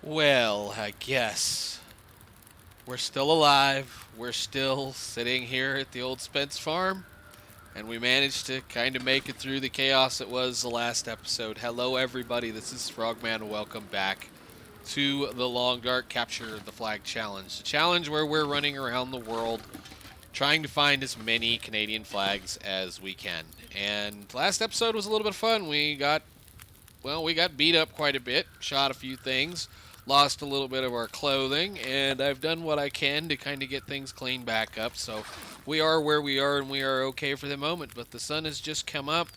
Well, I guess we're still alive. We're still sitting here at the old Spence farm, and we managed to kind of make it through the chaos that was the last episode. Hello, everybody. This is Frogman. Welcome back to the Long Dark Capture the Flag Challenge. The challenge where we're running around the world trying to find as many Canadian flags as we can. And last episode was a little bit of fun. We got beat up quite a bit, shot a few things, lost a little bit of our clothing, and I've done what I can to kind of get things cleaned back up. So we are where we are, and we are okay for the moment. But the sun has just come up.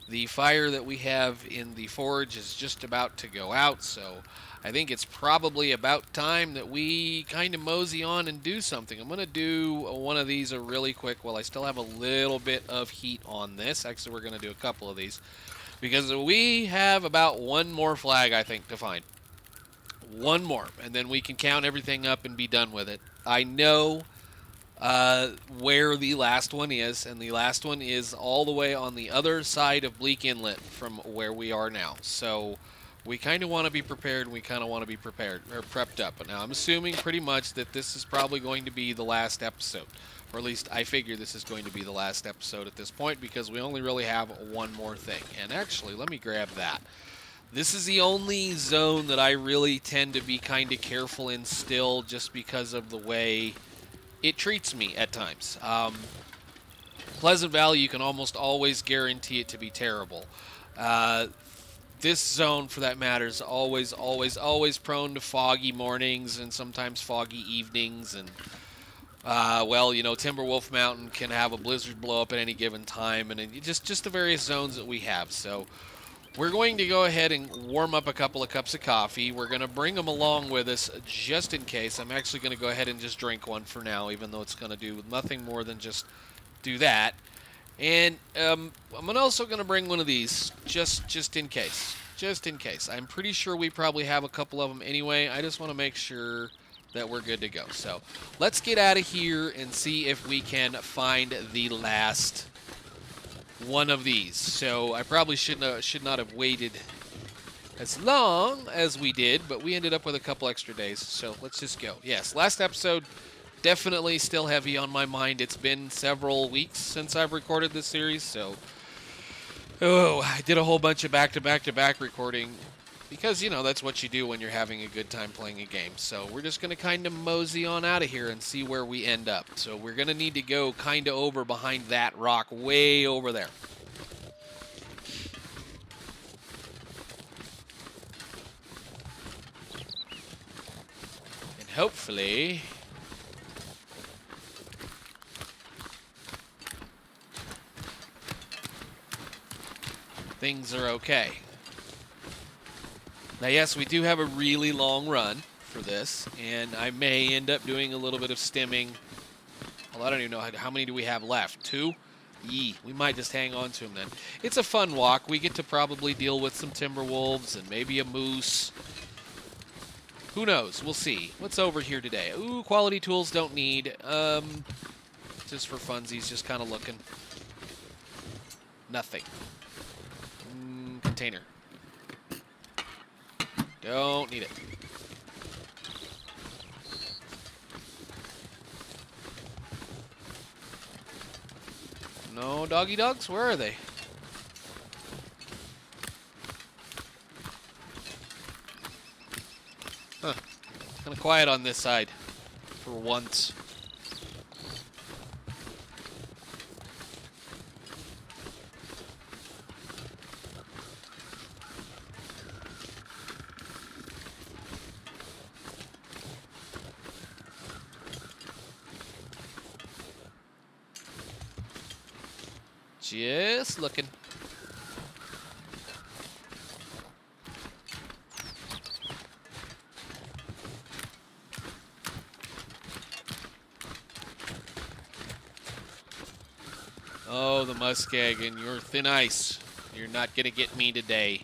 The fire that we have in the forge is just about to go out, so I think it's probably about time that we kind of mosey on and do something. I'm going to do one of these really quick while I still have a little bit of heat on this. Actually, we're going to do a couple of these because we have about one more flag, I think, to find. One more, and then we can count everything up and be done with it. I know where the last one is, and the last one is all the way on the other side of Bleak Inlet from where we are now. So we kind of want to be prepared, and we kind of want to be prepared or prepped up. But now I'm assuming pretty much that this is probably going to be the last episode, or at least I figure this is going to be the last episode at this point because we only really have one more thing. And actually, let me grab that. This is the only zone that I really tend to be kind of careful in still, just because of the way it treats me at times. Pleasant Valley, you can almost always guarantee it to be terrible. This zone, for that matter, is always prone to foggy mornings and sometimes foggy evenings. And, Timberwolf Mountain can have a blizzard blow up at any given time, and just the various zones that we have. So we're going to go ahead and warm up a couple of cups of coffee. We're going to bring them along with us just in case. I'm actually going to go ahead and just drink one for now, even though it's going to do nothing more than just do that. And I'm also going to bring one of these just in case. Just in case. I'm pretty sure we probably have a couple of them anyway. I just want to make sure that we're good to go. So let's get out of here and see if we can find the last one of these. So I probably should not have waited as long as we did, but we ended up with a couple extra days. So let's just go. Yes, last episode, definitely still heavy on my mind. It's been several weeks since I've recorded this series, so I did a whole bunch of back-to-back recording because, that's what you do when you're having a good time playing a game. So we're just going to kind of mosey on out of here and see where we end up. So we're going to need to go kind of over behind that rock way over there. And hopefully things are okay. Now, yes, we do have a really long run for this, and I may end up doing a little bit of stimming. Well, I don't even know how many do we have left. 2? We might just hang on to them then. It's a fun walk. We get to probably deal with some timber wolves and maybe a moose. Who knows? We'll see. What's over here today? Ooh, quality tools don't need. Just for funsies, just kind of looking. Nothing. Container. Don't need it. No doggy dogs? Where are they? Huh. Kind of quiet on this side for once. Just looking. Oh, the muskeg and your thin ice. You're not going to get me today.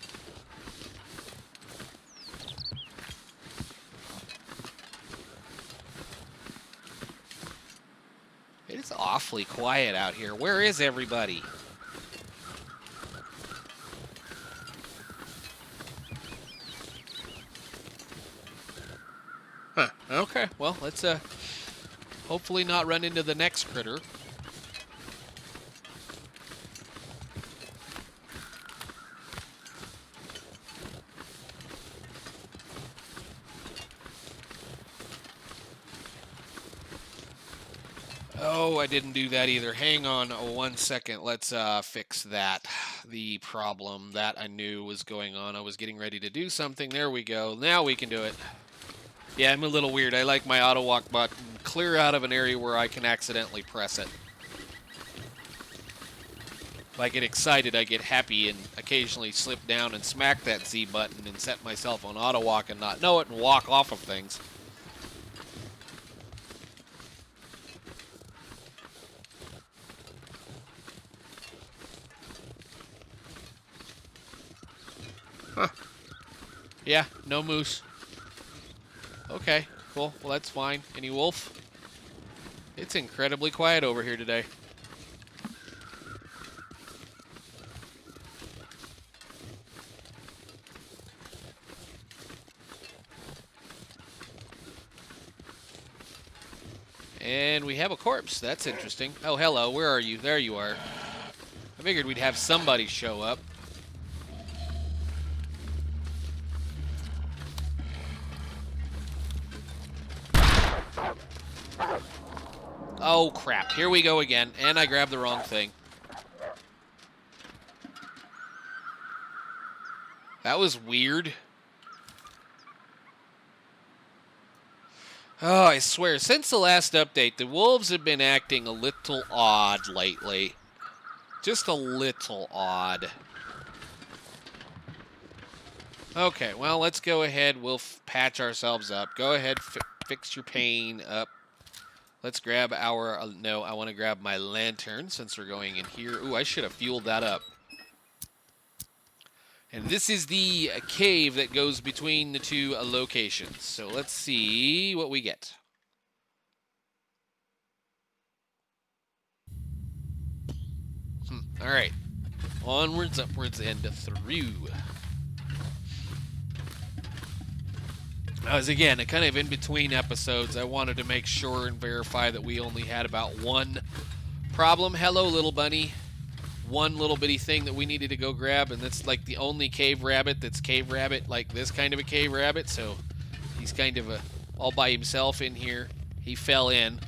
It's awfully quiet out here. Where is everybody? Okay, well, let's hopefully not run into the next critter. Oh, I didn't do that either. Hang on 1 second. Let's fix that. The problem that I knew was going on. I was getting ready to do something. There we go. Now we can do it. Yeah, I'm a little weird. I like my auto walk button clear out of an area where I can accidentally press it. If I get excited, I get happy and occasionally slip down and smack that Z button and set myself on auto walk and not know it and walk off of things. Huh. Yeah, no moose. Okay, cool. Well, that's fine. Any wolf? It's incredibly quiet over here today. And we have a corpse. That's interesting. Oh, hello. Where are you? There you are. I figured we'd have somebody show up. Oh, crap. Here we go again. And I grabbed the wrong thing. That was weird. Oh, I swear, since the last update, the wolves have been acting a little odd lately. Just a little odd. Okay, well, let's go ahead. We'll patch ourselves up. Go ahead, fix your pain up. Let's grab our... no, I want to grab my lantern since we're going in here. Ooh, I should have fueled that up. And this is the cave that goes between the two locations. So let's see what we get. All right. Onwards, upwards, and through. As again, kind of in between episodes, I wanted to make sure and verify that we only had about one problem. Hello, little bunny. One little bitty thing that we needed to go grab, and that's like the only cave rabbit that's cave rabbit, like this kind of a cave rabbit. So he's kind of all by himself in here. He fell in.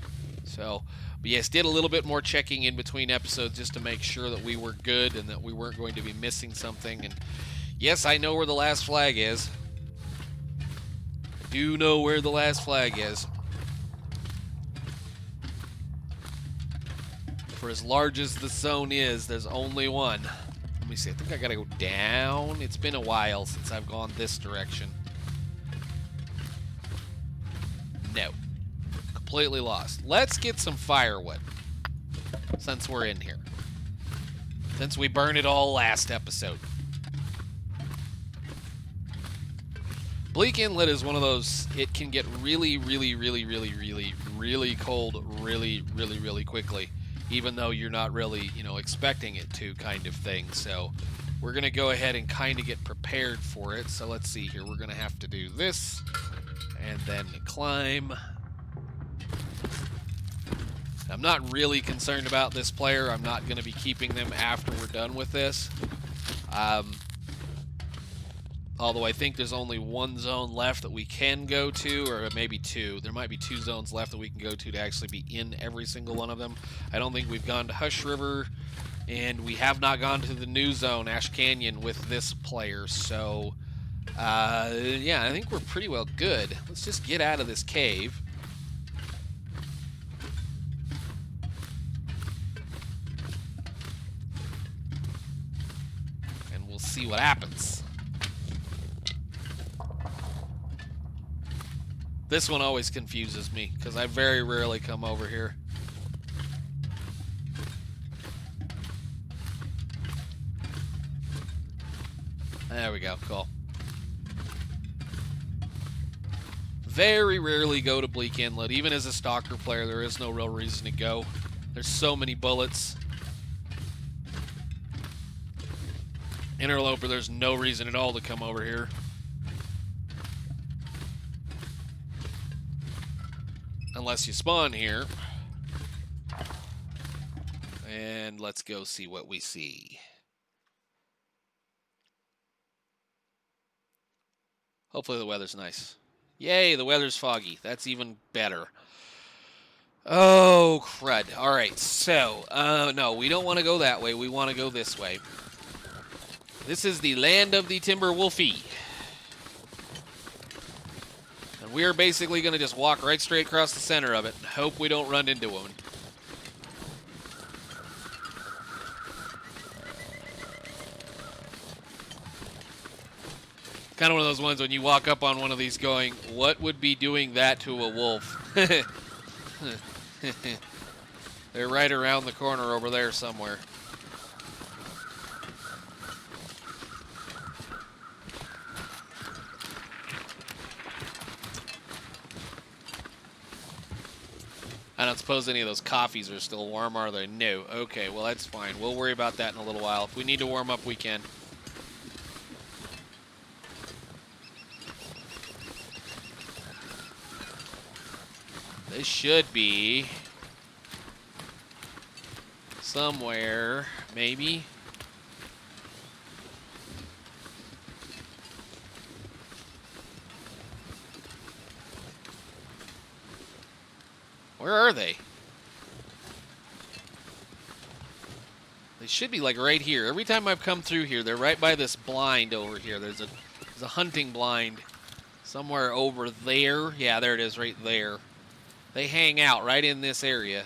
So, but yes, did a little bit more checking in between episodes just to make sure that we were good and that we weren't going to be missing something. And yes, I know where the last flag is. I do know where the last flag is. For as large as the zone is, there's only one. Let me see. I think I gotta go down. It's been a while since I've gone this direction. No. Completely lost. Let's get some firewood. Since we're in here. Since we burned it all last episode. Bleak Inlet is one of those, it can get really, really, really, really, really, really cold really quickly. Even though you're not really, expecting it to kind of thing. So we're going to go ahead and kind of get prepared for it. So let's see here. We're going to have to do this and then climb. I'm not really concerned about this player. I'm not going to be keeping them after we're done with this. Although I think there's only one zone left that we can go to, or maybe two. There might be two zones left that we can go to actually be in every single one of them. I don't think we've gone to Hush River, and we have not gone to the new zone, Ash Canyon, with this player. So, yeah, I think we're pretty well good. Let's just get out of this cave. And we'll see what happens. This one always confuses me, because I very rarely come over here. There we go, cool. Very rarely go to Bleak Inlet. Even as a Stalker player, there is no real reason to go. There's so many bullets. Interloper, there's no reason at all to come over here. Unless you spawn here. And let's go see what we see. Hopefully the weather's nice. Yay, the weather's foggy. That's even better. Oh, crud. All right, so, no, we don't want to go that way. We want to go this way. This is the land of the Timber Wolfie. And we're basically going to just walk right straight across the center of it and hope we don't run into one. Kind of one of those ones when you walk up on one of these going, what would be doing that to a wolf? They're right around the corner over there somewhere. I don't suppose any of those coffees are still warm, are they? No. Okay, well, that's fine. We'll worry about that in a little while. If we need to warm up, we can. This should be somewhere, maybe. Where are they? They should be like right here. Every time I've come through here, they're right by this blind over here. There's a hunting blind somewhere over there. Yeah, there it is right there. They hang out right in this area.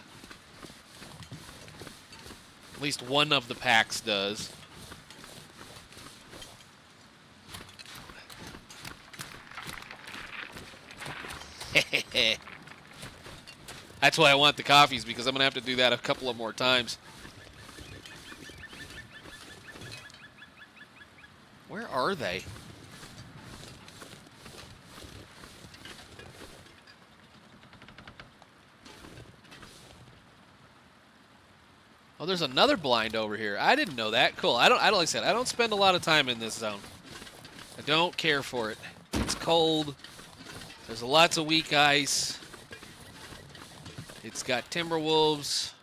At least one of the packs does. That's why I want the coffees, because I'm going to have to do that a couple of more times. Where are they? Oh, there's another blind over here. I didn't know that. Cool. Like I said, I don't spend a lot of time in this zone. I don't care for it. It's cold. There's lots of weak ice. It's got timber wolves.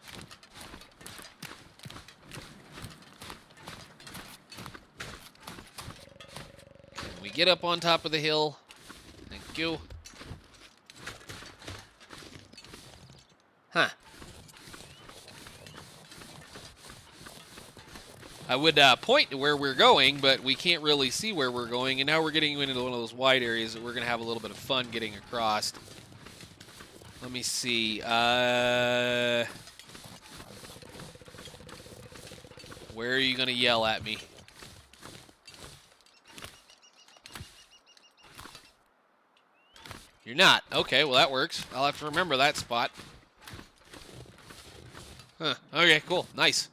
Can we get up on top of the hill? Thank you. Huh. I would point to where we're going, but we can't really see where we're going, and now we're getting into one of those wide areas that we're going to have a little bit of fun getting across. Let me see. Where are you going to yell at me? You're not. Okay, well, that works. I'll have to remember that spot. Huh. Okay, cool. Nice.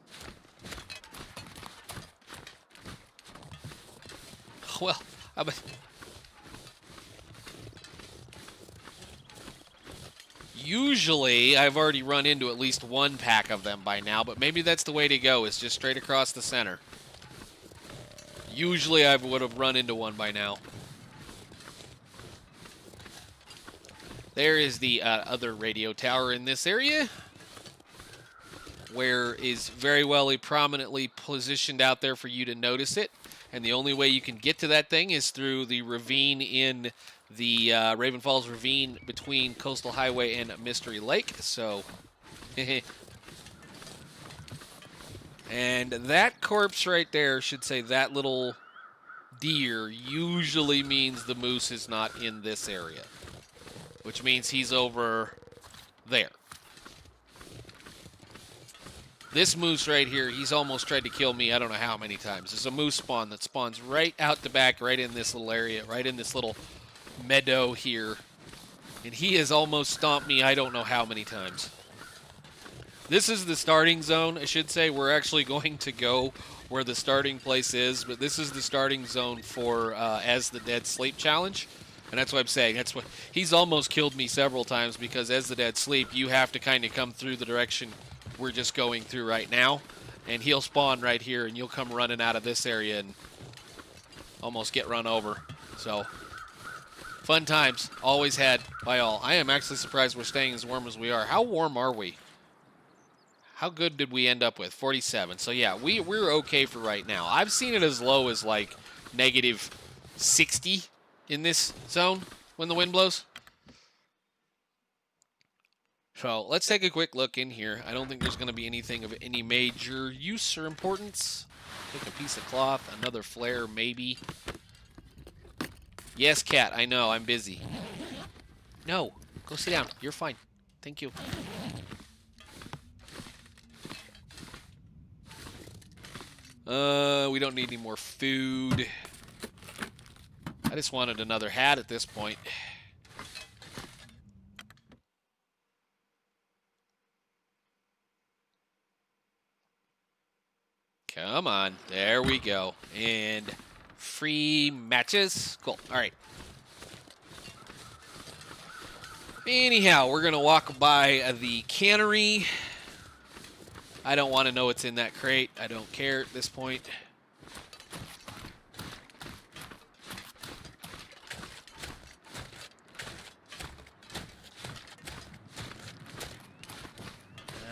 Well, usually I've already run into at least one pack of them by now, but maybe that's the way to go, is just straight across the center. Usually I would have run into one by now. There is the other radio tower in this area, where is very well prominently positioned out there for you to notice it. And the only way you can get to that thing is through the ravine in the Raven Falls Ravine between Coastal Highway and Mystery Lake. So, and that corpse right there should say that little deer usually means the moose is not in this area, which means he's over there. This moose right here, he's almost tried to kill me I don't know how many times. There's a moose spawn that spawns right out the back, right in this little area, right in this little meadow here. And he has almost stomped me I don't know how many times. This is the starting zone, I should say. We're actually going to go where the starting place is, but this is the starting zone for As the Dead Sleep Challenge. And that's what I'm saying. That's what he's almost killed me several times, because As the Dead Sleep, you have to kind of come through the direction we're just going through right now, and he'll spawn right here, and you'll come running out of this area and almost get run over. So Fun times, always had by all. I am actually surprised we're staying as warm as we are. How warm are we? How good did we end up with? 47. So yeah, we're okay for right now. I've seen it as low as like negative 60 in this zone when the wind blows. So let's take a quick look in here. I don't think there's going to be anything of any major use or importance. Take a piece of cloth, another flare maybe. Yes, cat, I know, I'm busy. No, go sit down. You're fine. Thank you. We don't need any more food. I just wanted another hat at this point. Come on. There we go. And free matches. Cool. All right. Anyhow, we're going to walk by the cannery. I don't want to know what's in that crate. I don't care at this point.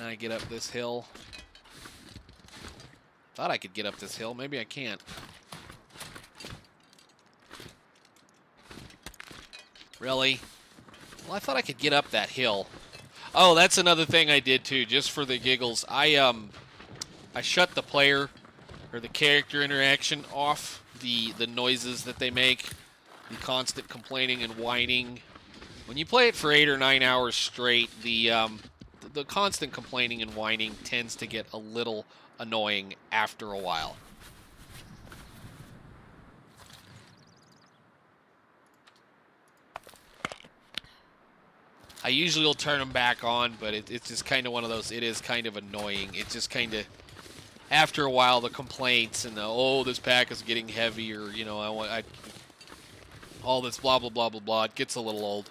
I get up this hill. Thought I could get up this hill. Maybe I can't. Really? Well, I thought I could get up that hill. Oh, that's another thing I did too, just for the giggles. I shut the player or the character interaction off, the noises that they make, the constant complaining and whining. When you play it for 8 or 9 hours straight, the constant complaining and whining tends to get a little annoying after a while. I usually will turn them back on, but it's just kind of one of those, it is kind of annoying. It's just kind of, after a while, the complaints and the, oh, this pack is getting heavier, you know, all this blah, blah, blah, blah, blah, it gets a little old.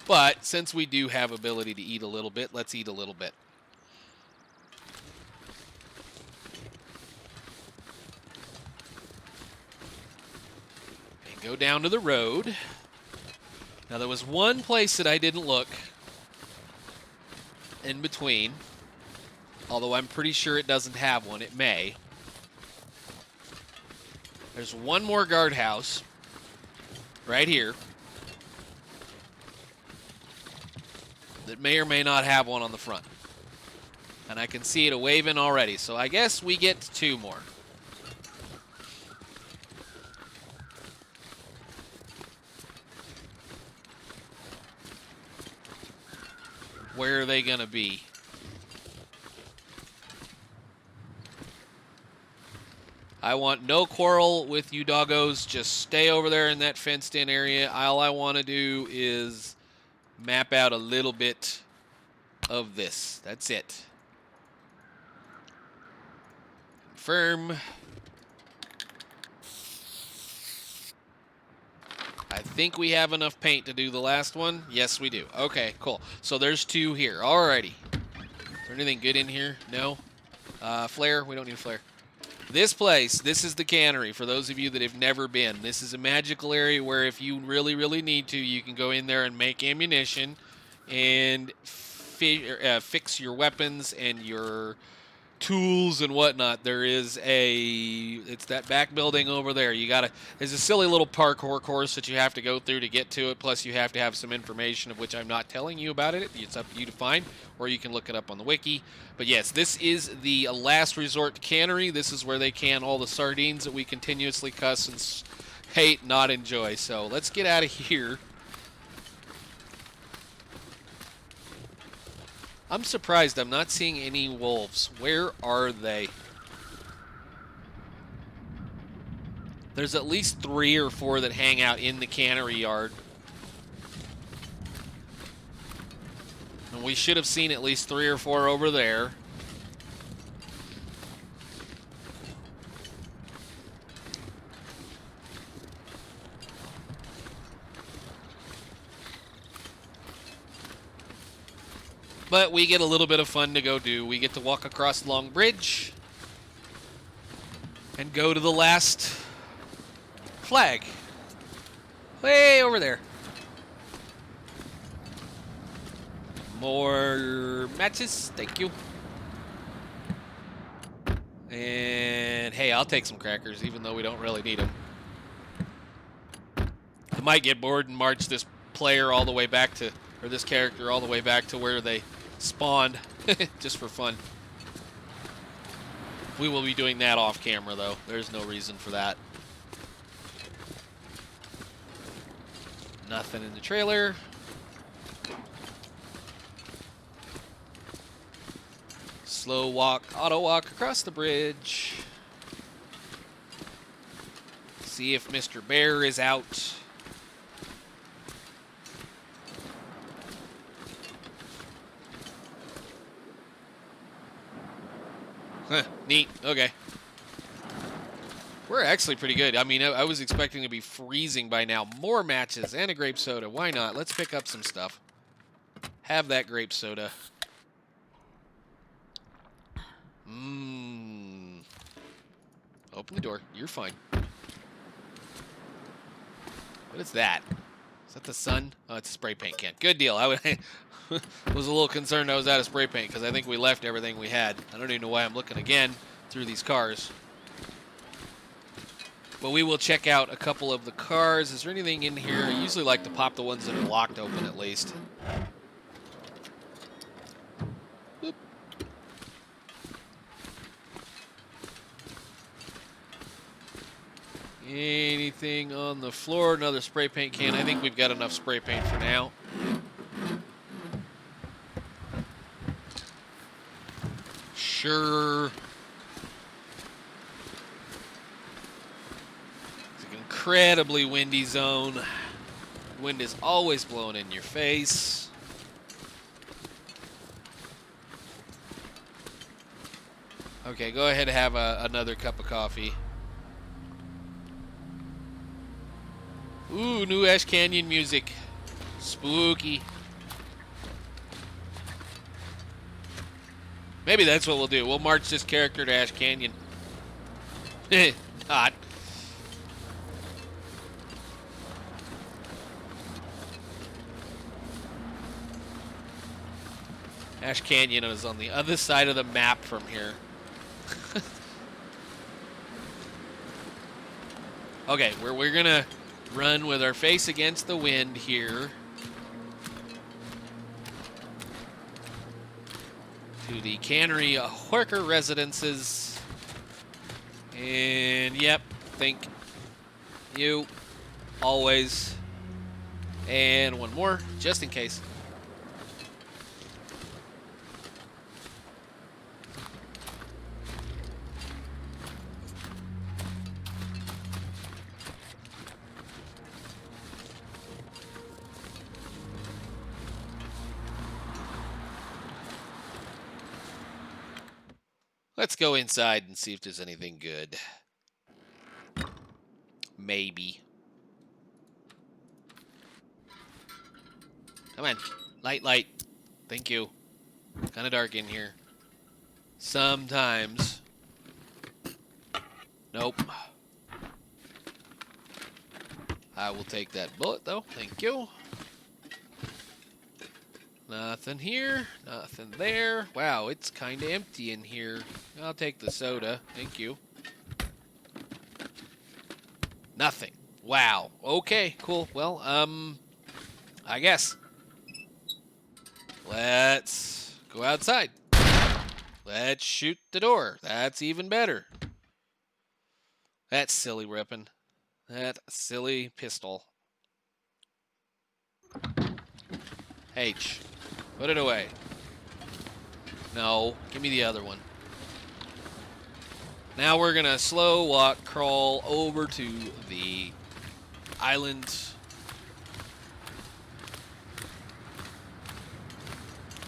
But since we do have ability to eat a little bit, let's eat a little bit. And go down to the road. Now, there was one place that I didn't look in between, although I'm pretty sure it doesn't have one. It may. There's one more guardhouse right here that may or may not have one on the front. And I can see it waving already, so I guess we get 2 more. Where are they going to be? I want no quarrel with you doggos. Just stay over there in that fenced-in area. All I want to do is map out a little bit of this. That's it. Confirm. I think we have enough paint to do the last one. Yes, we do. Okay, cool. So there's 2 here. Alrighty. Is there anything good in here? No? Flare? We don't need a flare. This place, this is the cannery. For those of you that have never been, this is a magical area where if you really, really need to, you can go in there and make ammunition and fix your weapons and your tools and whatnot. There is it's that back building over there. There's a silly little parkour course that you have to go through to get to it, plus you have to have some information of which I'm not telling you about it. It's up to you to find, or you can look it up on the wiki. But yes, this is the last resort cannery. This is where they can all the sardines that we continuously cuss and hate, not enjoy. So let's get out of here. I'm surprised I'm not seeing any wolves. Where are they? There's at least 3 or 4 that hang out in the cannery yard. And we should have seen at least 3 or 4 over there. But we get a little bit of fun to go do. We get to walk across Long Bridge and go to the last flag. Way over there. More matches. Thank you. And hey, I'll take some crackers, even though we don't really need them. I might get bored and march this player all the way back to, or this character all the way back to where they spawned, just for fun. We will be doing that off camera, though. There's no reason for that. Nothing in the trailer. Slow walk, auto walk across the bridge. See if Mr. Bear is out. Huh, neat. Okay. We're actually pretty good. I mean, I was expecting to be freezing by now. More matches and a grape soda. Why not? Let's pick up some stuff. Have that grape soda. Open the door. You're fine. What is that? Is that the sun? Oh, it's a spray paint can. Good deal. I was a little concerned I was out of spray paint because I think we left everything we had. I don't even know why I'm looking again through these cars. But we will check out a couple of the cars. Is there anything in here? I usually like to pop the ones that are locked open at least. Boop. Anything on the floor? Another spray paint can. I think we've got enough spray paint for now. Sure. It's an incredibly windy zone. Wind is always blowing in your face. Okay, go ahead and have another cup of coffee. Ooh, new Ash Canyon music. Spooky. Maybe that's what we'll do. We'll march this character to Ash Canyon. Not. Ash Canyon is on the other side of the map from here. Okay, we're gonna run with our face against the wind here to the Cannery Worker Residences. And yep, thank you always. And one more, just in case. Let's go inside and see if there's anything good. Maybe. Come on. Light, light. Thank you. Kind of dark in here. Sometimes. Nope. I will take that bullet, though. Thank you. Nothing here. Nothing there. Wow, it's kind of empty in here. I'll take the soda. Thank you. Nothing. Wow. Okay, cool. Well, I guess. Let's go outside. Let's shoot the door. That's even better. That silly weapon. That silly pistol. H. Put it away. No, give me the other one. Now we're gonna slow walk, crawl over to the island.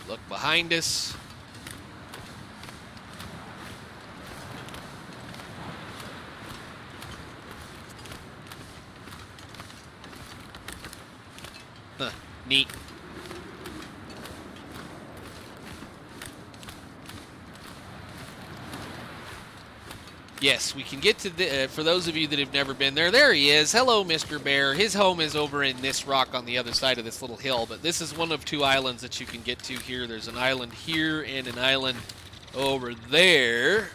Look behind us. Huh, neat. Yes, we can get to the, for those of you that have never been there, there he is. Hello, Mr. Bear. His home is over in this rock on the other side of this little hill, but this is one of 2 islands that you can get to here. There's an island here and an island over there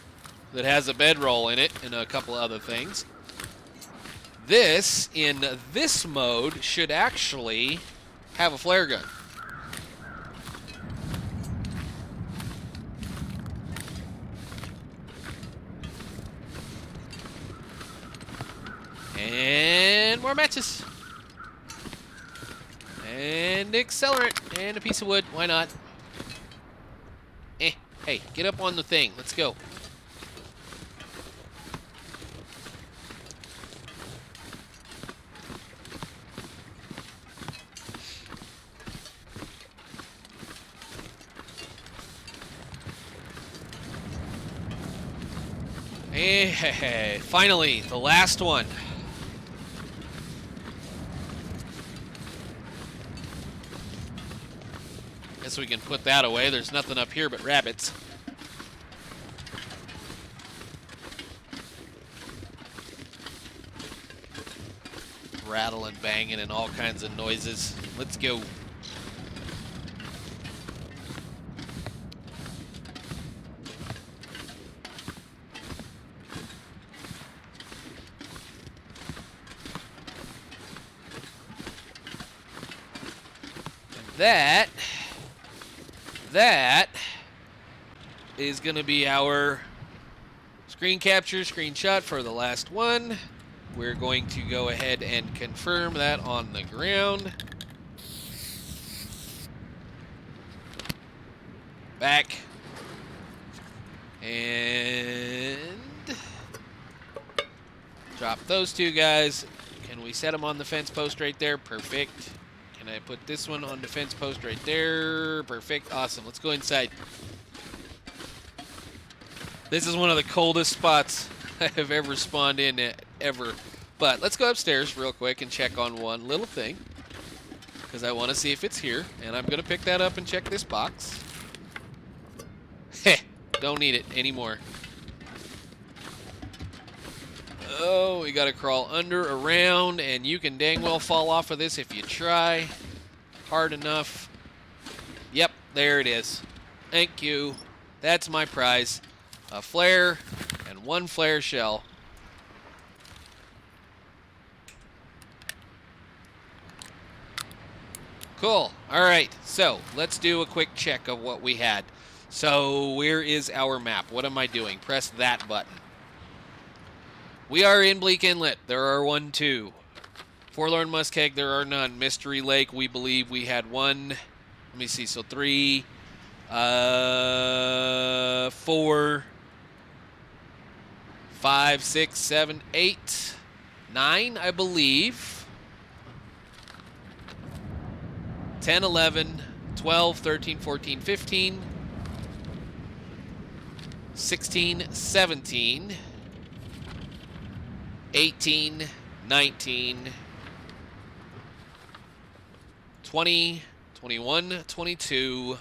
that has a bedroll in it and a couple other things. This, in this mode, should actually have a flare gun. And more matches. And accelerant. And a piece of wood. Why not? Hey, get up on the thing. Let's go. Hey, finally, the last one. Guess we can put that away. There's nothing up here but rabbits. Rattling, banging, and all kinds of noises. Let's go. That is going to be our screen capture, screenshot for the last one. We're going to go ahead and confirm that on the ground. Back. And drop those 2 guys. Can we set them on the fence post right there? Perfect. Can I put this one on the fence post right there? Perfect. Awesome. Let's go inside. This is one of the coldest spots I have ever spawned in ever. But let's go upstairs real quick and check on one little thing, because I want to see if it's here. And I'm going to pick that up and check this box. Heh. Don't need it anymore. Oh, we got to crawl under, around, and you can dang well fall off of this if you try hard enough. Yep, there it is. Thank you. That's my prize. A flare and 1 flare shell. Cool. All right, so let's do a quick check of what we had. So where is our map? What am I doing? Press that button. We are in Bleak Inlet. There are 1, 2. Forlorn Muskeg, there are none. Mystery Lake, we believe we had 1. Let me see, so 3, 4, 5, 6, 7, 8, 9, I believe. 10, 11, 12, 13, 14, 15, 16, 17, 18, 19, 20, 21, 22,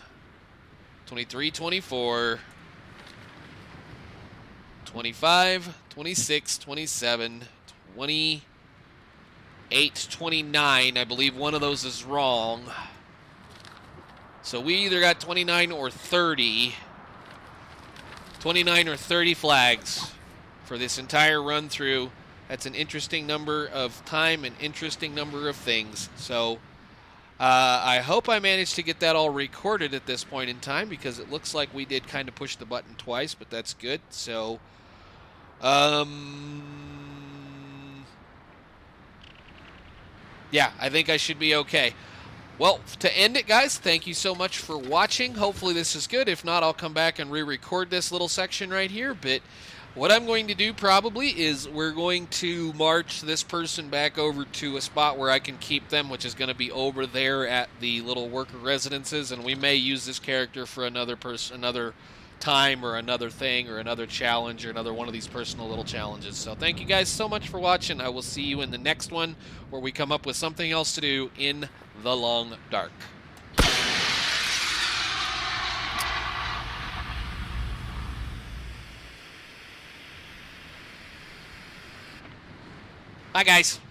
23, 24, 25, 26, 27, 28, 29. I believe one of those is wrong. So we either got 29 or 30. 29 or 30 flags for this entire run through. That's an interesting number of time, an interesting number of things. So I hope I managed to get that all recorded at this point in time, because it looks like we did kind of push the button twice, but that's good. So yeah, I think I should be okay. Well, to end it, guys, thank you so much for watching. Hopefully this is good. If not, I'll come back and re-record this little section right here. But what I'm going to do probably is we're going to march this person back over to a spot where I can keep them, which is going to be over there at the little worker residences. And we may use this character for another time or another thing or another challenge or another one of these personal little challenges. So thank you guys so much for watching. I will see you in the next one, where we come up with something else to do in the long dark. Bye, guys.